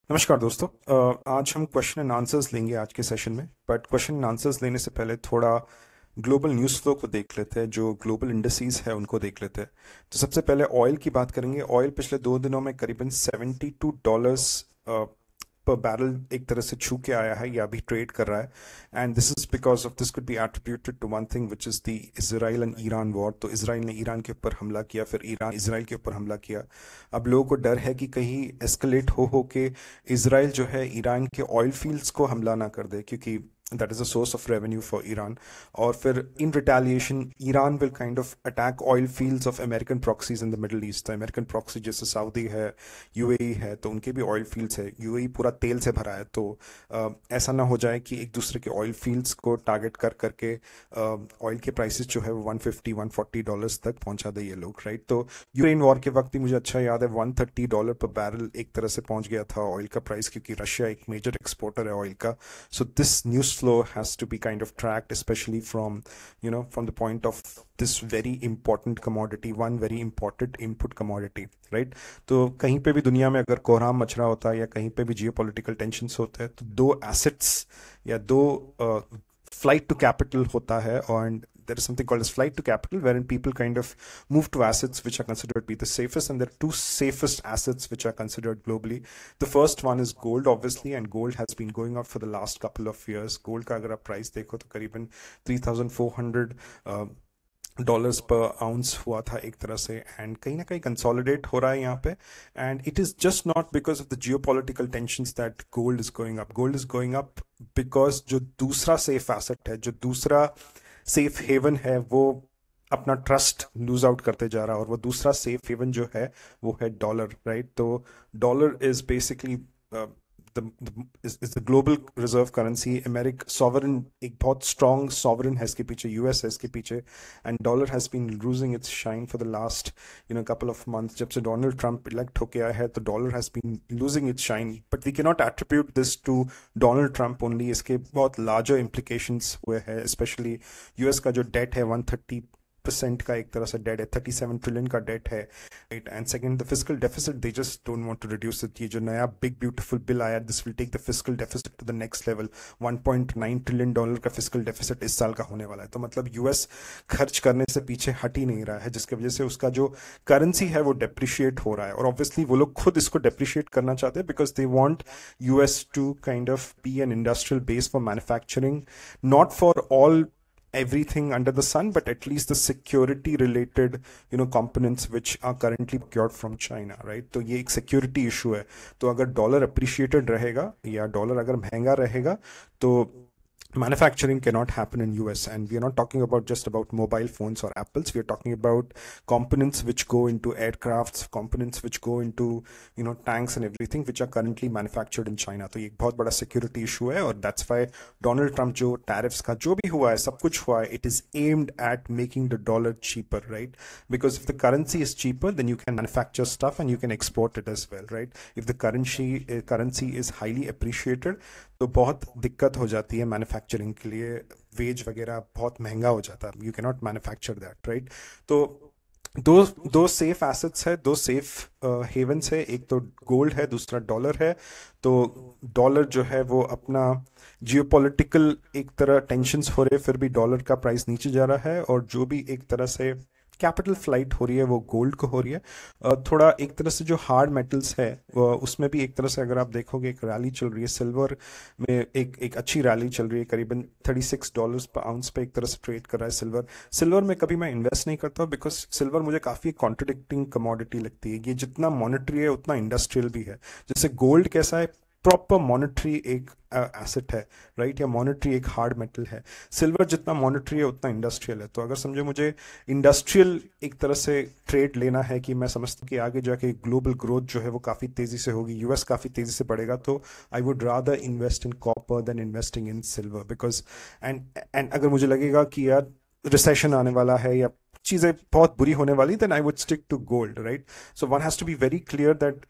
नमस्कार दोस्तों। आज हम क्वेश्चन एंड आंसर्स लेंगे आज के सेशन में। बट क्वेश्चन एंड आंसर्स लेने से पहले थोड़ा ग्लोबल न्यूज़ फ्लो को देख लेते हैं, जो ग्लोबल इंडस्ट्रीज है उनको देख लेते हैं। तो सबसे पहले ऑयल की बात करेंगे। ऑयल पिछले 2 दिनों में करीबन $72 पर बैरल एक तरह से छू के आया है या अभी ट्रेड कर रहा है। And this is because of this could be attributed to one thing which is the Israel and Iran war. तो इसराइल ने ईरान के ऊपर हमला किया, फिर ईरान इसराइल के ऊपर हमला किया। अब लोगों को डर है कि कहीं एस्केलेट हो के इसराइल जो है ईरान के ऑयल फील्ड्स को हमला ना कर दे, क्योंकि that is a source of revenue for Iran. और फिर in retaliation Iran will kind of attack oil fields of American proxies in the Middle East. American proxy जैसे सऊदी है, यूएई है, तो उनके भी ऑयल फील्ड्स है। यूएई पूरा तेल से भरा है, तो ऐसा ना हो जाए कि एक दूसरे के ऑयल फील्ड्स को टारगेट कर करके ऑयल के प्राइसेस जो है वो $150-140 तक पहुंचा दे ये लोग, राइट। तो यूक्रेन वॉर के वक्त भी मुझे अच्छा याद है $130 पर बैरल एक तरह से पहुंच गया था ऑयल का प्राइस, क्योंकि रशिया एक मेजर एक्सपोर्टर है ऑयल का। So this news flow has to be kind of tracked, especially from the point of this very important commodity, one very important input commodity, right? तो कहीं पे भी दुनिया में अगर कोहराम मच रहा होता है या कहीं पे भी जियोपॉलिटिकल टेंशन्स होते हैं, तो दो एसेट्स या दो फ्लाइट टू कैपिटल होता है। और there is something called as flight to capital, wherein people kind of move to assets which are considered to be the safest, and there are two safest assets which are considered globally. The first one is gold, obviously, and gold has been going up for the last couple of years. Gold का अगर आप price देखो तो करीबन 3,400 dollars पर ounce हुआ था एक तरह से, एंड कहीं ना कहीं कंसोलिडेट हो रहा है यहाँ पे। And it is just not because of the geopolitical tensions that gold is going up. Gold is going up because जो दूसरा सेफ एसेट है, जो दूसरा सेफ हेवन है, वो अपना ट्रस्ट लूज आउट करते जा रहा है। और वो दूसरा सेफ हेवन जो है वो है डॉलर, राइट। तो dollar is basically is the global reserve currency। अमेरिक sovereign एक बहुत स्ट्रॉन्ग सॉवरन है इसके पीछे, यूएस है इसके पीछे। And dollar has been losing its shine for the last couple of months. जब से डोनाल्ड ट्रंप इलेक्ट होके आया है तो dollar has been losing its shine, but we can not attribute this to Donald Trump only. इसके बहुत larger implications हुए हैं, स्पेशली यूएस का जो डेट है 130% का एक तरह से डेट है, 37 ट्रिलियन का डेट है, right. And second, the fiscal deficit, they just don't want to reduce it. ये जो नया बिग ब्यूटीफुल बिल आया, this will take the fiscal deficit to the next level. $1.9 trillion का फिजिकल डेफिसिट इस साल का होने वाला है। तो मतलब यूएस खर्च करने से पीछे हट ही नहीं रहा है, जिसकी वजह से उसका जो करेंसी है वो डेप्रिशिएट हो रहा है। और ऑब्वियसली वो लोग खुद इसको डेप्रिशिएट करना चाहते हैं, because they want US to kind of be an industrial base for manufacturing, not for all everything under the sun, but at least the security related components which are currently procured from China, right। तो ये एक security issue है। तो अगर dollar appreciated रहेगा या dollar अगर महंगा रहेगा, तो manufacturing cannot happen in US. And we are not talking about just about mobile phones or apples. We are talking about components which go into aircrafts, components which go into tanks and everything, which are currently manufactured in China. तो ये एक बहुत बड़ा security issue है। और that's why Donald Trump जो tariffs का जो भी हुआ है, सब कुछ हुआ है, it is aimed at making the dollar cheaper, right? Because if the currency is cheaper, then you can manufacture stuff and you can export it as well, right? If the currency is highly appreciated, तो बहुत दिक्कत हो जाती है manufacturing के लिए। Veg वगैरह बहुत महंगा हो जाता है, you can not manufacture that, right. तो दो दो सेफ एसेट्स है, दो सेफ हेवन्स है, एक तो गोल्ड है, दूसरा डॉलर है। तो डॉलर जो है वो अपना जियोपॉलिटिकल एक तरह टेंशन्स हो रहे, फिर भी डॉलर का प्राइस नीचे जा रहा है। और जो भी एक तरह से कैपिटल फ्लाइट हो रही है वो गोल्ड को हो रही है। थोड़ा एक तरह से जो हार्ड मेटल्स है उसमें भी एक तरह से अगर आप देखोगे एक रैली चल रही है। सिल्वर में एक अच्छी रैली चल रही है, करीबन $36 पर आउंस पे एक तरह से ट्रेड कर रहा है सिल्वर। सिल्वर में कभी मैं इन्वेस्ट नहीं करता, बिकॉज सिल्वर मुझे काफ़ी कॉन्ट्रडिक्टिंग कमोडिटी लगती है। ये जितना मॉनेटरी है उतना इंडस्ट्रियल भी है। जैसे गोल्ड कैसा है, प्रॉपर मॉनेटरी एक एसेट है, राइट, या मॉनेटरी एक हार्ड मेटल है। सिल्वर जितना मॉनेटरी है उतना इंडस्ट्रियल है। तो अगर समझो मुझे इंडस्ट्रियल एक तरह से ट्रेड लेना है, कि मैं समझता हूँ कि आगे जाके ग्लोबल ग्रोथ जो है वो काफ़ी तेज़ी से होगी, यूएस काफ़ी तेज़ी से बढ़ेगा, तो I would rather invest in copper than investing in silver. Because and अगर मुझे लगेगा कि यार रिसेशन आने वाला है या चीज़ें बहुत बुरी होने वाली, then I would stick to gold, right? So one has to be very clear that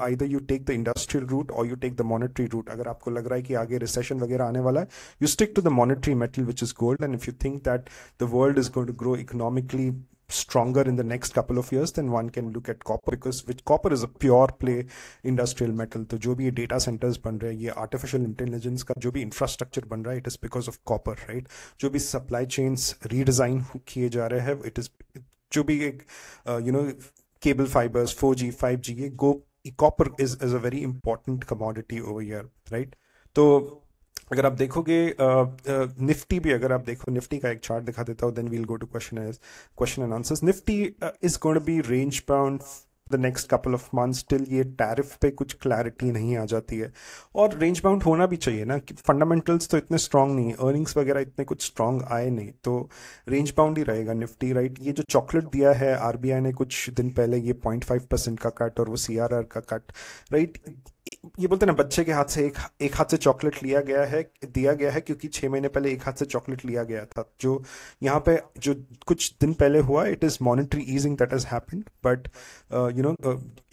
either you take the industrial route or you take the monetary route. अगर आपको लग रहा है कि आगे रिसेशन वगैरह आने वाला है, you stick to the monetary metal which is gold, and if you think that the world is going to grow economically stronger in the next couple of years, then one can look at copper, because which copper is a pure play industrial metal. तो जो भी ये data centers बन रहे हैं, ये artificial intelligence का जो भी infrastructure बन रहा है, it is because of copper, right? जो भी supply chains redesign किए जा रहे हैं, it is जो भी एक you know cable fibers 4G 5G ये go copper is a very important commodity over here, right? तो अगर आप देखोगे निफ्टी भी, अगर आप देखो निफ्टी का एक चार्ट दिखा देता हूँ, then we'll go to question and answers. Nifty is going to be range bound the next couple of months till ये टैरिफ पे कुछ क्लैरिटी नहीं आ जाती है. और रेंज बाउंड होना भी चाहिए ना, कि फंडामेंटल्स तो इतने स्ट्रांग नहीं, अर्निंग्स वगैरह इतने कुछ स्ट्रांग आए नहीं, तो रेंज बाउंड ही रहेगा निफ्टी, राइट. ये जो चॉकलेट दिया है आरबीआई ने कुछ दिन पहले, ये 0.5% का कट और वो सीआरआर का कट, राइट. ये बोलते हैं ना, बच्चे के हाथ से एक हाथ से चॉकलेट दिया गया है क्योंकि 6 महीने पहले एक हाथ से चॉकलेट लिया गया था. जो यहाँ पे जो कुछ दिन पहले हुआ, it is monetary easing that has happened, but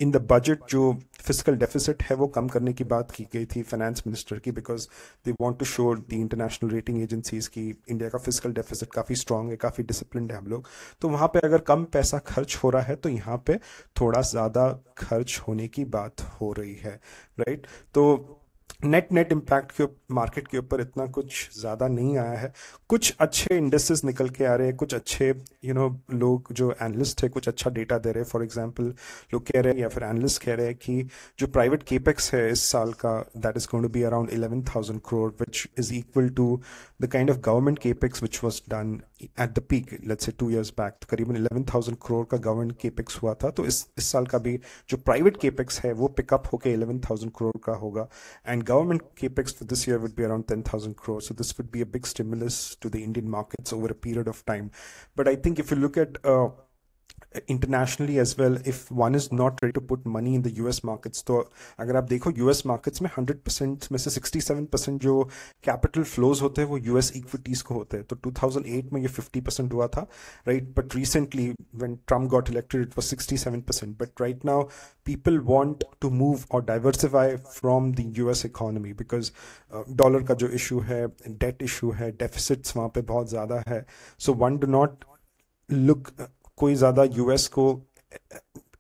in the budget जो फिजिकल डेफिसिट है वो कम करने की बात की गई थी फाइनेंस मिनिस्टर की, because they want to show the international rating agencies की इंडिया का फिजिकल डेफिसिट काफ़ी स्ट्रांग है, काफ़ी डिसिप्लिन है हम लोग. तो वहाँ पे अगर कम पैसा खर्च हो रहा है तो यहाँ पे थोड़ा ज़्यादा खर्च होने की बात हो रही है, राइट. तो नेट इम्पैक्ट के मार्केट के ऊपर इतना कुछ ज़्यादा नहीं आया है. कुछ अच्छे इंडेसेस निकल के आ रहे हैं, कुछ अच्छे लोग जो एनालिस्ट है कुछ अच्छा डेटा दे रहे हैं. फॉर एग्जांपल लोग कह रहे हैं या फिर एनालिस्ट कह रहे हैं कि जो प्राइवेट केपेक्स है इस साल का, that is going to be around 11,000 crore, which is equal to the kind of government capex which was done at the peak, let's say 2 years back. तो करीबन 11,000 crore का गवर्नमेंट केपेक्स हुआ था. तो इस साल का भी जो प्राइवेट केपेक्स है वो पिकअप होकर 11,000 crore का होगा. And government capex for this year would be around 10,000 crores. So this would be a big stimulus to the Indian markets over a period of time. But I think if you look at internationally as well, if one is not ready to put money in the US markets, तो अगर आप देखो US markets में 100% में से 67% जो capital flows होते हैं वो US equities को होते हैं. तो 2008 में ये 50% हुआ था, right? But recently when Trump got elected it was 67%. But right now people want to move or diversify from the US economy because dollar का जो issue है, debt issue है, deficits वहाँ पे बहुत ज़्यादा है. So one do not look कोई ज़्यादा यूएस को,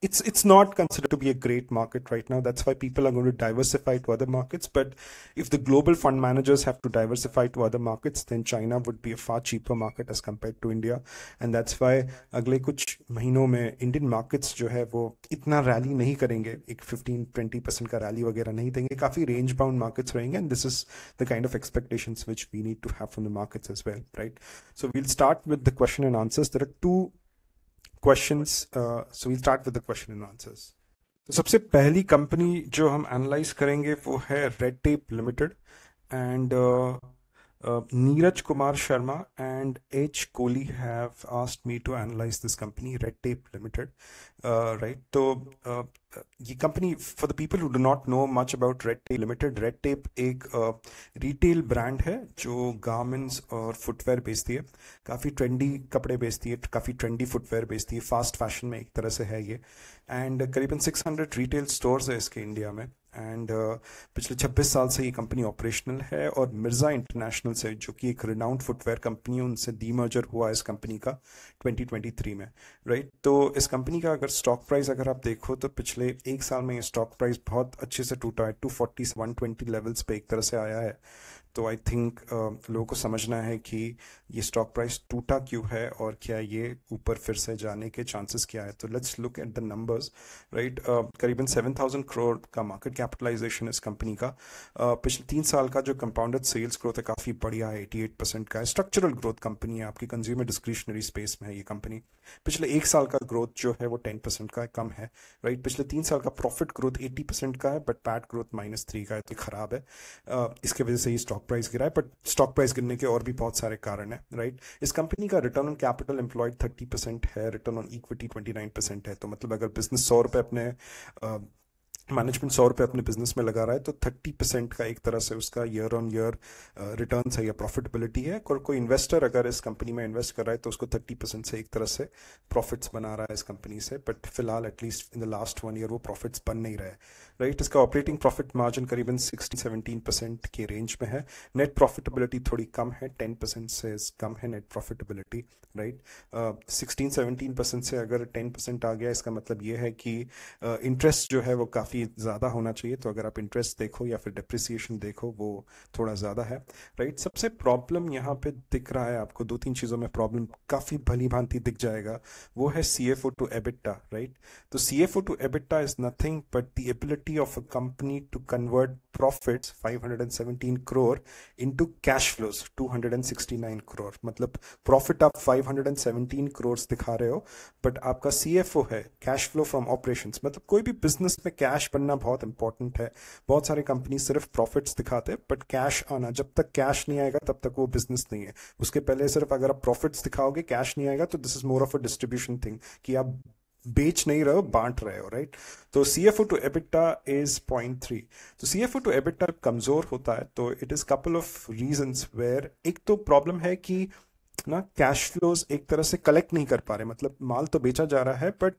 it's not considered to be a great market right now. That's why people are going to diversify to other markets. But if the global fund managers have to diversify to other markets, then China would be a far cheaper market as compared to India. And that's why अगले कुछ महीनों में Indian markets जो है वो इतना rally नहीं करेंगे, एक 15-20% का रैली वगैरह नहीं देंगे, काफ़ी range bound markets रहेंगे. And this is the kind of expectations which we need to have from the markets as well, right? So we'll start with the question and answers. There are two questions, so we'll start with the question and answers. तो सबसे पहली company जो हम analyse करेंगे वो है red tape limited. And Neeraj Kumar Sharma and H. Kohli have asked me to analyze this company, Red Tape Limited, right? तो ये company, for the people who do not know much about Red Tape Limited, Red Tape एक retail brand है जो garments और footwear बेचती है. काफ़ी trendy कपड़े बेचती है, काफ़ी ट्रेंडी फुटवेयर बेचती है, फास्ट फैशन में एक तरह से है ये. एंड करीबन 600 रिटेल स्टोर्स है इसके इंडिया में. एंड पिछले 26 साल से ये कंपनी ऑपरेशनल है. और मिर्ज़ा इंटरनेशनल से, जो कि एक रिनाउंड फुटवेयर कंपनी है, उनसे डीमर्जर हुआ इस कंपनी का 2023 में, राइट. तो इस कंपनी का अगर स्टॉक प्राइस अगर आप देखो तो पिछले एक साल में ये स्टॉक प्राइस बहुत अच्छे से टूटा है. 240 से 120 लेवल्स पे एक तरह से आया है. तो आई थिंक लोगों को समझना है कि ये स्टॉक प्राइस टूटा क्यों है और क्या ये ऊपर फिर से जाने के चांसेस क्या है. तो let's look at the numbers, right. करीबन 7,000 crore का मार्केट कैपिटलाइजेशन इस कंपनी का. पिछले 3 साल का जो कंपाउंडेड सेल्स ग्रोथ है काफ़ी बढ़िया है, 88% का है. स्ट्रक्चरल ग्रोथ कंपनी है, आपकी कंज्यूमर डिस्क्रिशनरी स्पेस में है ये कंपनी. पिछले 1 साल का ग्रोथ जो है वो 10% का है, कम है, राइट. पिछले 3 साल का प्रॉफिट ग्रोथ 80% का है, बट पैट ग्रोथ -3 का है, तो खराब है. इसके वजह से ये स्टॉक प्राइस गिरा है. बट स्टॉक प्राइस गिरने के और भी बहुत सारे कारण है, राइट. इस कंपनी का रिटर्न ऑन कैपिटल एम्प्लॉयड 30% है, रिटर्न ऑन इक्विटी 29% है. तो मतलब अगर बिजनेस 100 रुपये अपने मैनेजमेंट 100 रुपये अपने बिजनेस में लगा रहा है तो 30% का एक तरह से उसका ईयर ऑन ईयर रिटर्न है या प्रॉफिटेबिलिटी है। और कोई इन्वेस्टर अगर इस कंपनी में इन्वेस्ट कर रहा है तो उसको 30% से एक तरह से प्रॉफिट्स बना रहा है इस कंपनी से। बट फिलहाल at least in the last 1 year वो प्रॉफिट्स बन नहीं रहे, राइट। इसका ऑपरेटिंग प्रॉफिट मार्जिन करीबन 16-17% के रेंज में है। नेट प्रॉफिटेबिलिटी थोड़ी कम है, 10% से कम है नेट प्रॉफिटेबिलिटी, राइट। 16-17% से अगर 10% आ गया इसका मतलब ये है कि इंटरेस्ट जो है वो काफ़ी ज़्यादा होना चाहिए। तो अगर आप इंटरेस्ट देखो या फिर डिप्रिसिएशन देखो वो थोड़ा ज़्यादा है, राइट। सबसे प्रॉब्लम यहाँ पे दिख रहा है आपको, 2-3 चीज़ों में प्रॉब्लम काफ़ी भली भांति दिख जाएगा। वो है CFO to EBITDA, राइट। तो CFO to EBITDA is nothing but the ability of a company to convert profits 517 crore into cash flows 269 crore. मतलब प्रॉफिट आप 517 करोड़ दिखा रहे हो बट आपका CFO है कैश फ्लो फ्रॉम ऑपरेशंस। मतलब कोई भी बिजनेस में कैश बनना बहुत इंपॉर्टेंट है। बहुत सारे कंपनी सिर्फ प्रॉफिट्स दिखाते हैं बट कैश आना, जब तक कैश नहीं आएगा तब तक वो बिजनेस नहीं है। उसके पहले सिर्फ अगर आप प्रॉफिट्स दिखाओगे कैश नहीं आएगा तो this is more of a distribution thing कि आप बेच नहीं रहे हो, बांट रहे हो, राइट। तो CFO to EBITDA इज 0.3। तो CFO to EBITDA कमजोर होता है तो it is couple of reasons where एक तो प्रॉब्लम है कि ना कैश फ्लोज एक तरह से कलेक्ट नहीं कर पा रहे। मतलब माल तो बेचा जा रहा है बट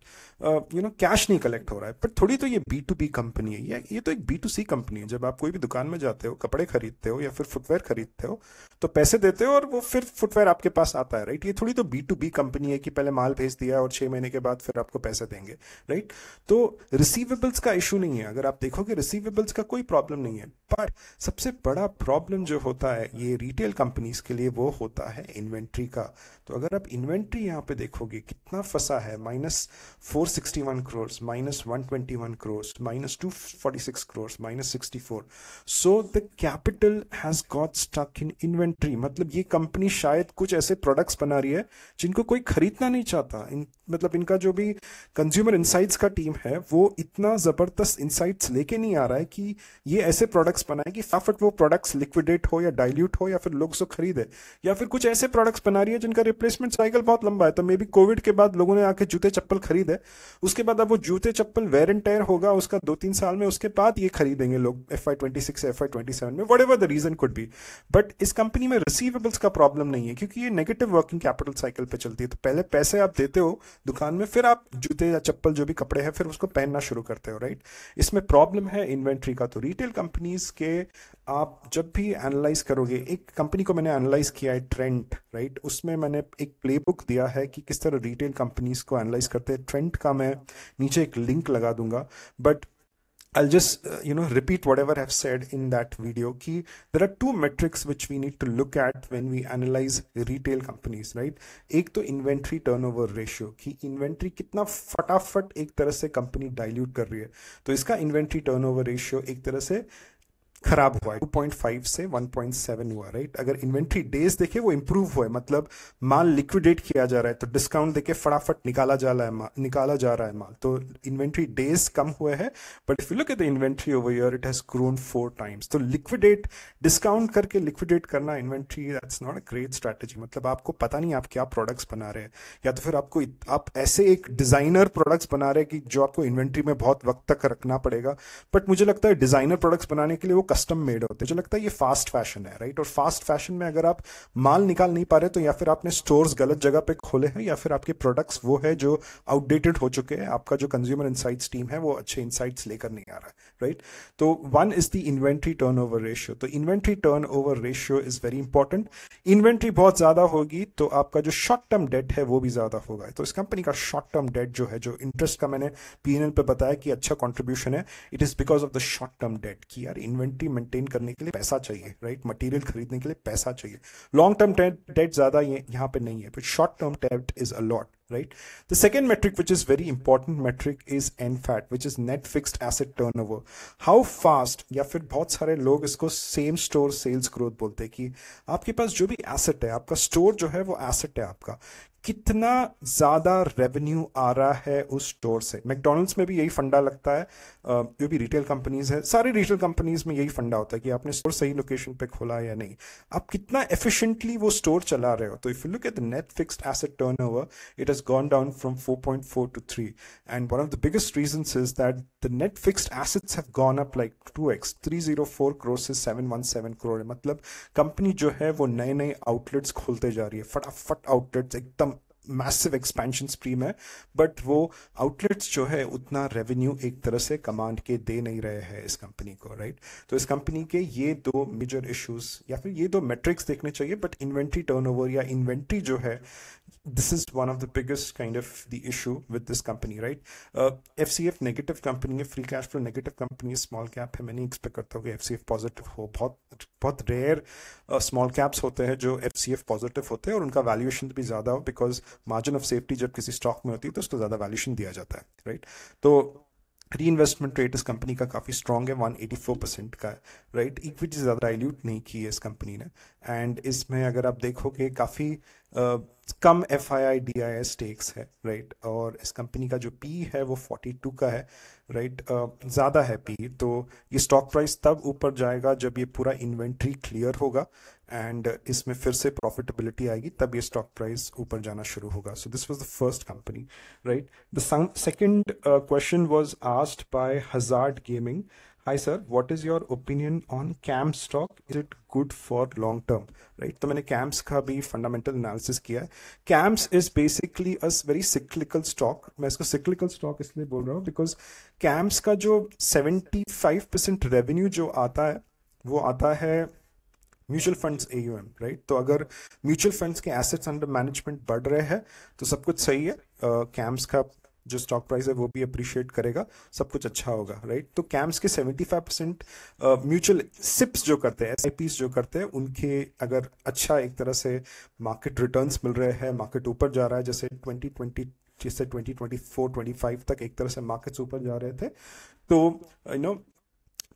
कैश नहीं कलेक्ट हो रहा है। बट थोड़ी तो ये B2B कंपनी है, ये तो एक B2C कंपनी है। जब आप कोई भी दुकान में जाते हो, कपड़े खरीदते हो या फिर फुटवेयर खरीदते हो तो पैसे देते हो और वो फिर फुटवेयर आपके पास आता है, राइट। ये थोड़ी तो B2B कंपनी है कि पहले माल भेज दिया और 6 महीने के बाद फिर आपको पैसे देंगे, राइट। तो रिसीवेबल्स का इशू नहीं है, अगर आप देखोगे रिसीवेबल्स का कोई प्रॉब्लम नहीं है। बट सबसे बड़ा प्रॉब्लम जो होता है ये रिटेल कंपनीज के लिए वो होता है इन्वेंट्री का। तो अगर आप इन्वेंट्री यहाँ पे देखोगे कितना फंसा है, -461 crore, -121 crore, -246 crore, -64। So the capital has got stuck in inventory. मतलब ये कंपनी शायद कुछ ऐसे प्रोडक्ट्स बना रही है जिनको कोई खरीदना नहीं चाहता। मतलब इनका जो भी कंज्यूमर इंसाइट्स का टीम है वो इतना जबरदस्त इंसाइट्स लेके नहीं आ रहा है कि ये ऐसे प्रोडक्ट्स बनाए कि फटाफट वो प्रोडक्ट्स लिक्विडेट हो या डाइल्यूट हो या फिर लोग उसको खरीदे। या फिर कुछ ऐसे प्रोडक्ट्स बना रही है जिनका रिप्लेसमेंट साइकिल बहुत लंबा है। तो मे बी कोविड के बाद लोगों ने आके जूते चप्पल खरीदे, उसके बाद अब वो जूते चप्पल वेयर एंड टेयर होगा उसका 2-3 साल में, उसके बाद ये खरीदेंगे लोग FY26 से FY27 में, whatever the reason could be. But इस कंपनी में रिसीवेबल्स का प्रॉब्लम नहीं है क्योंकि ये नेगेटिव वर्किंग कैपिटल साइकिल पे चलती है। तो पहले पैसे आप देते हो दुकान में, फिर आप जूते या चप्पल जो भी कपड़े हैं फिर उसको पहनना शुरू करते हो, राइट। इसमें प्रॉब्लम है इन्वेंट्री का। तो रिटेल कंपनीज के आप जब भी एनालाइज करोगे, एक कंपनी को मैंने एनालाइज किया है ट्रेंट, राइट। उसमें मैंने एक प्लेबुक दिया है कि किस तरह रिटेल कंपनीज को एनालाइज करते हैं। ट्रेंट का मैं नीचे एक लिंक लगा दूंगा but I'll just repeat whatever I've said in that video कि there are two metrics which we need to look at when we analyze retail companies, right? एक तो inventory turnover ratio कि inventory कितना फटाफट एक तरह से कंपनी डाइल्यूट कर रही है। तो इसका inventory turnover ratio एक तरह से खराब हुआ है, 2.5 से 1.7 हुआ, राइट। अगर इन्वेंट्री डेज देखे वो इंप्रूव हुआ है, मतलब माल लिक्विडेट किया जा रहा है तो डिस्काउंट देके फटाफट निकाला जा रहा है माल, तो इन्वेंट्री डेज कम हुए हैं। But if you look at the inventory over year it has grown 4 times. तो लिक्विडेट, डिस्काउंट करके लिक्विडेट करना inventory, that's not a great strategy. मतलब आपको पता नहीं आप क्या प्रोडक्ट्स बना रहे हैं, या तो फिर आप ऐसे एक डिजाइनर प्रोडक्ट्स बना रहे हैं कि जो आपको इन्वेंट्री में बहुत वक्त तक रखना पड़ेगा। बट मुझे लगता है डिजाइनर प्रोडक्ट्स बनाने के लिए वो कस्टम मेड होते हैं। जो लगता है ये फास्ट फैशन है, राइट। और फास्ट फैशन में अगर आप माल निकाल नहीं पा रहे तो या फिर आपने स्टोर्स गलत जगह पे खोले हैं या फिर आपके प्रोडक्ट्स वो है जो आउटडेटेड हो चुके हैं। आपका जो कंज्यूमर इंसाइट्स टीम है वो अच्छे इंसाइट्स लेकर नहीं आ रहा है, राइट। तो one is the inventory turnover ratio. तो inventory turnover ratio is very important. Inventory बहुत ज्यादा होगी तो आपका जो शॉर्ट टर्म डेट है वो भी ज्यादा होगा। तो इस कंपनी का शॉर्ट टर्म डेट जो है, जो इंटरेस्ट का मैंने P&L पे बताया कि अच्छा कॉन्ट्रीब्यूशन है, it is because of the short term debt कि यार इन्वेंट्री मेंटेन करने के लिए पैसा चाहिए, राइट। मटेरियल खरीदने के लिए पैसा चाहिए। लॉन्ग टर्म डेट ज्यादा यहाँ पे नहीं है, but short term debt is a lot, right? The second metric, which is very important metric, is NFAT, which is net fixed asset turnover. How fast, या फिर बहुत सारे लोग इसको सेम स्टोर सेल्स ग्रोथ बोलते हैं कि आपके पास जो भी एसेट है, आपका स्टोर जो है वो एसेट है आपका, कितना ज्यादा रेवेन्यू आ रहा है उस स्टोर से। मैकडोनल्ड्स में भी यही फंडा लगता है, जो भी रिटेल कंपनीज है, सारी रिटेल कंपनीज में यही फंडा होता है कि आपने स्टोर सही लोकेशन पे खोला है या नहीं, आप कितना एफिशिएंटली वो स्टोर चला रहे हो। तो if you look at the net fixed asset turnover, it has gone down from 4.4 to 3, and one of the biggest reasons is that the net fixed assets have gone up like 2x, 304 crore से 717 करोड़ है। मतलब company जो है वो नए नए outlets खोलते जा रही है, फटाफट आउटलेट्स, एकदम मैसिव एक्सपेंशन स्ट्रीम है, बट वो आउटलेट्स जो है उतना रेवेन्यू एक तरह से कमांड के दे नहीं रहे हैं इस कंपनी को, राइट। तो इस कंपनी के ये दो मेजर इश्यूज या फिर ये दो मेट्रिक्स देखने चाहिए। बट इन्वेंट्री टर्नओवर या इन्वेंट्री जो है, this is one of the biggest kind of the issue with this company, right? FCF negative company है, free cash flow negative company है, स्मॉल कैप है। मैं नहीं एक्सपेक्ट करता हूँ कि FCF पॉजिटिव हो। बहुत बहुत रेयर स्मॉल कैप्स होते हैं जो FCF पॉजिटिव होते हैं और उनका वैल्यूएशन भी ज़्यादा हो, बिकॉज मार्जिन ऑफ सेफ्टी जब किसी स्टॉक में होती है तो उसको ज़्यादा वैल्यूएशन दिया जाता है, राइट। तो री इन्वेस्टमेंट रेट इस कंपनी का काफ़ी स्ट्रॉन्ग है, 184% का है, राइट। इक्विटी ज़्यादा डाइल्यूट नहीं की है इस कंपनी ने, एंड इसमें अगर आप देखोगे काफ़ी कम FII DII स्टेक्स है, राइट। और इस कंपनी का जो पी है वो 42 का है, राइट। ज़्यादा है पी। तो ये स्टॉक प्राइस तब ऊपर जाएगा जब ये पूरा इन्वेंट्री क्लियर होगा एंड इसमें फिर से प्रॉफिटेबिलिटी आएगी, तब ये स्टॉक प्राइस ऊपर जाना शुरू होगा। So this was the first company, right. The second question was asked by hazard gaming. Hi sir, what is your opinion on कैम stock, is it good for long term, right. तो मैंने कैम्स का भी fundamental analysis किया है। CAMS is basically a very cyclical stock. मैं इसको cyclical stock इसलिए बोल रहा हूँ बिकॉज कैम्स का जो 75% रेवेन्यू जो आता है वो आता है म्यूचुअल फंड्स AUM, राइट। तो अगर म्यूचुअल फंड्स के एसेट्स अंडर मैनेजमेंट बढ़ रहे हैं तो सब कुछ सही है, कैम्स का जो स्टॉक प्राइस है वो भी अप्रिशिएट करेगा, सब कुछ अच्छा होगा, राइट। तो कैम्स के 75% म्यूचुअल सिप्स जो करते हैं, SIPs जो करते हैं, उनके अगर अच्छा एक तरह से मार्केट रिटर्न्स मिल रहे हैं, मार्केट ऊपर जा रहा है, जैसे 2024-25 तक एक तरह से मार्केट्स ऊपर जा रहे थे, तो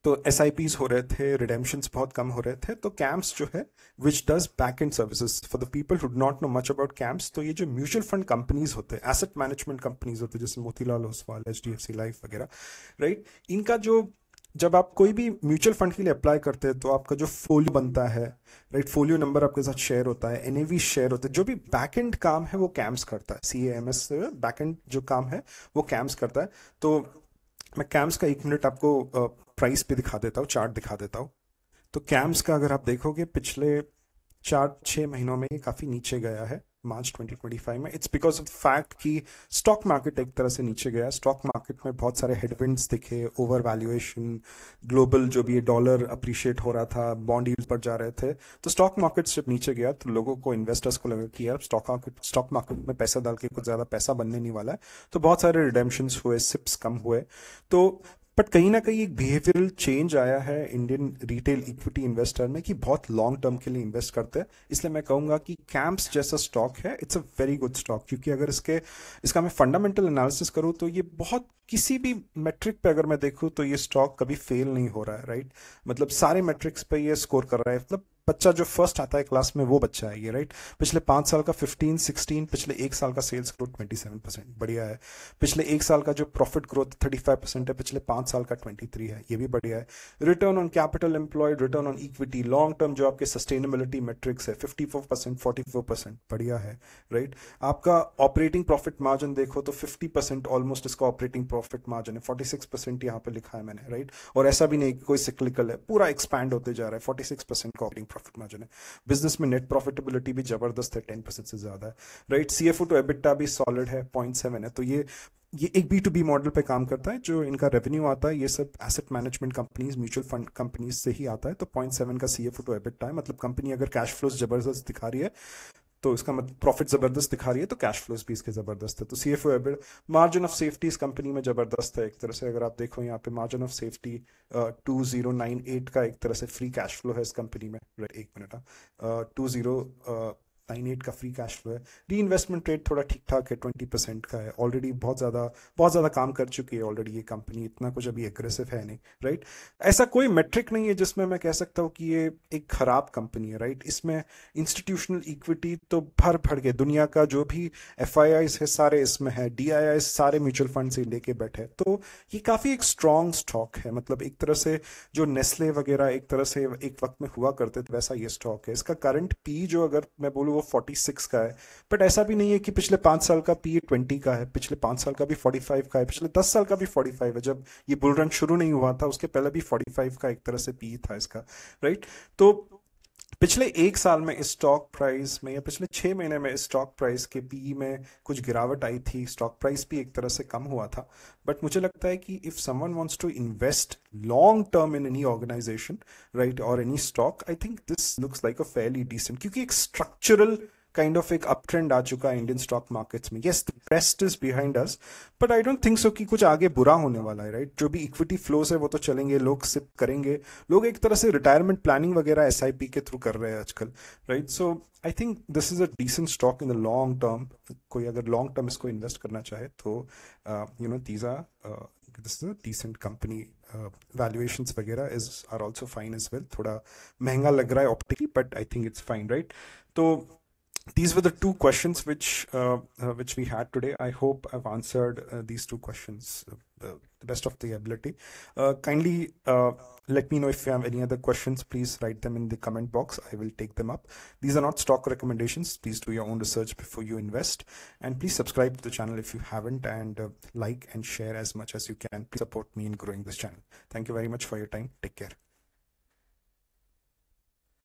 तो SIPs हो रहे थे, रिडेम्पशंस बहुत कम हो रहे थे। तो कैम्स जो है which does back and services for the people who do not know much about camps, तो ये जो म्यूचुअल फंड कंपनीज होते हैं, एसेट मैनेजमेंट कंपनीज होते हैं, जैसे मोतीलाल ओसवाल, HDFC लाइफ वगैरह, राइट। इनका जो जब आप कोई भी म्यूचुअल फंड के लिए अप्लाई करते हैं तो आपका जो फोलियो बनता है, राइट, फोलियो नंबर आपके साथ शेयर होता है, NAV शेयर होता है, जो भी बैक एंड काम है वो कैम्स करता है। CAMS बैक एंड जो काम है वो कैम्स करता है। तो मैं कैम्स का 1 मिनट आपको प्राइस पे दिखा देता हूँ, चार्ट दिखा देता हूँ। तो कैम्स का अगर आप देखोगे पिछले 4-6 महीनों में ये काफ़ी नीचे गया है, मार्च 2025 में। इट्स बिकॉज ऑफ फैक्ट कि स्टॉक मार्केट एक तरह से नीचे गया। स्टॉक मार्केट में बहुत सारे हेडविंड्स दिखे, ओवर वैल्यूएशन, ग्लोबल जो भी डॉलर अप्रिशिएट हो रहा था, बॉन्ड यील्ड पर जा रहे थे। तो स्टॉक मार्केट जब नीचे गया तो लोगों को, इन्वेस्टर्स को लगा कि यार स्टॉक मार्केट में पैसा डाल के कुछ ज़्यादा पैसा बनने नहीं वाला है, तो बहुत सारे रिडेम्पशंस हुए, सिप्स कम हुए। तो बट कहीं ना कहीं एक बिहेवियरल चेंज आया है इंडियन रिटेल इक्विटी इन्वेस्टर में कि बहुत लॉन्ग टर्म के लिए इन्वेस्ट करते हैं। इसलिए मैं कहूंगा कि कैम्प्स जैसा स्टॉक है, it's a very good stock, क्योंकि अगर इसका मैं फंडामेंटल एनालिसिस करूं तो ये बहुत, किसी भी मेट्रिक पे अगर मैं देखूं तो ये स्टॉक कभी फेल नहीं हो रहा है, राइट। मतलब सारे मेट्रिक्स पे ये स्कोर कर रहा है। मतलब बच्चा जो फर्स्ट आता है क्लास में वो बच्चा है ये, राइट। पिछले 5 साल का 15-16, पिछले 1 साल का सेल्स ग्रोथ 27%, बढ़िया है। पिछले 1 साल का जो प्रॉफिट ग्रोथ 35% है, पिछले 5 साल का 23 है, ये भी बढ़िया है। Return on capital employed, return on equity, long term जो आपके सस्टेनेबिलिटी मेट्रिक्स है, 54%, 44%, बढ़िया है, राइट। आपका ऑपरेटिंग प्रॉफिट मार्जिन देखो तो 50% ऑलमोस्ट इसका ऑपरेटिंग प्रॉफिट मार्जिन है, 46% यहाँ पे लिखा है मैंने, राइट। और ऐसा भी नहीं कि कोई सिक्लिकल है, पूरा एक्सपैंड होते जा रहा है, 46% का ऑपरेटिंग प्रॉफिट मार्जिन है। बिजनेस में नेट प्रॉफिटेबिलिटी भी जबरदस्त है, 10% से ज्यादा है, राइट। CFO टू EBITDA भी सॉलिड है, 0.7 है। तो ये एक B2B मॉडल पे काम करता है। जो इनका रेवेन्यू आता है ये सब asset management companies, mutual fund companies से ही आता है। तो 0.7 का CFO टू EBITDA है। मतलब कंपनी अगर कैश फ्लोज जबरदस्त दिखा रही है तो इसका मतलब प्रॉफिट जबरदस्त दिखा रही है, तो कैश फ्लोज भी इसके जबरदस्त है। तो CFO EBITDA, margin of safety इस कंपनी में जबरदस्त है। एक तरह से अगर आप देखो यहाँ पे मार्जिन ऑफ सेफ्टी 2098 का एक तरह से फ्री कैश फ्लो है इस कंपनी में। एक मिनट, 20 98 का फ्री कैश फ्लो है, री इन्वेस्टमेंट रेट थोड़ा ठीक ठाक है, 20% का है, ऑलरेडी बहुत ज़्यादा काम कर चुकी है ऑलरेडी ये कंपनी, इतना कुछ अभी एग्रेसिव है नहीं, राइट। ऐसा कोई मेट्रिक नहीं है जिसमें मैं कह सकता हूँ कि ये एक खराब कंपनी है, राइट। इसमें इंस्टीट्यूशनल इक्विटी तो भर भर के दुनिया का जो भी FIIs है सारे इसमें है, DIIs सारे म्यूचुअल फंड से लेके बैठे, तो ये काफ़ी एक स्ट्रॉन्ग स्टॉक है। मतलब एक तरह से जो नेस्ले वगैरह एक तरह से एक वक्त में हुआ करते थे वैसा ये स्टॉक है। इसका करंट पी जो अगर मैं बोलूँ वो 46 का है, बट ऐसा भी नहीं है कि पिछले 5 साल का पी 20 का है, पिछले 5 साल का भी 45 का है, पिछले 10 साल का भी 45 है। जब ये बुल रन शुरू नहीं हुआ था उसके पहले भी 45 का एक तरह से पी था इसका, राइट। तो पिछले 1 साल में इस स्टॉक प्राइस में या पिछले 6 महीने में इस स्टॉक प्राइस के पी में कुछ गिरावट आई थी, स्टॉक प्राइस भी एक तरह से कम हुआ था। बट मुझे लगता है कि if someone wants to invest long term in any organisation, right, और any stock, I think this looks like a fairly decent, क्योंकि एक स्ट्रक्चरल काइंड ऑफ एक अप ट्रेंड आ चुका है इंडियन स्टॉक मार्केट्स में। Yes, the best is behind us, but I don't think so कि कुछ आगे बुरा होने वाला है, राइट। जो भी इक्विटी फ्लोज है वो तो चलेंगे, लोग सिप करेंगे, लोग एक तरह से रिटायरमेंट प्लानिंग वगैरह SIP के थ्रू कर रहे हैं आजकल, right. So I think this is a decent stock in the long term. कोई अगर लॉन्ग टर्म इसको इन्वेस्ट करना चाहे तो these are this is a decent company. Valuations वगैरह are also fine as well, थोड़ा महंगा लग रहा है optically, but I think it's fine, right. तो these were the two questions which we had today. I hope I've answered these two questions the best of the ability. Kindly let me know if you have any other questions. Please write them in the comment box. I will take them up. These are not stock recommendations. Please do your own research before you invest. And please subscribe to the channel if you haven't, and like and share as much as you can. Please support me in growing this channel. Thank you very much for your time. Take care.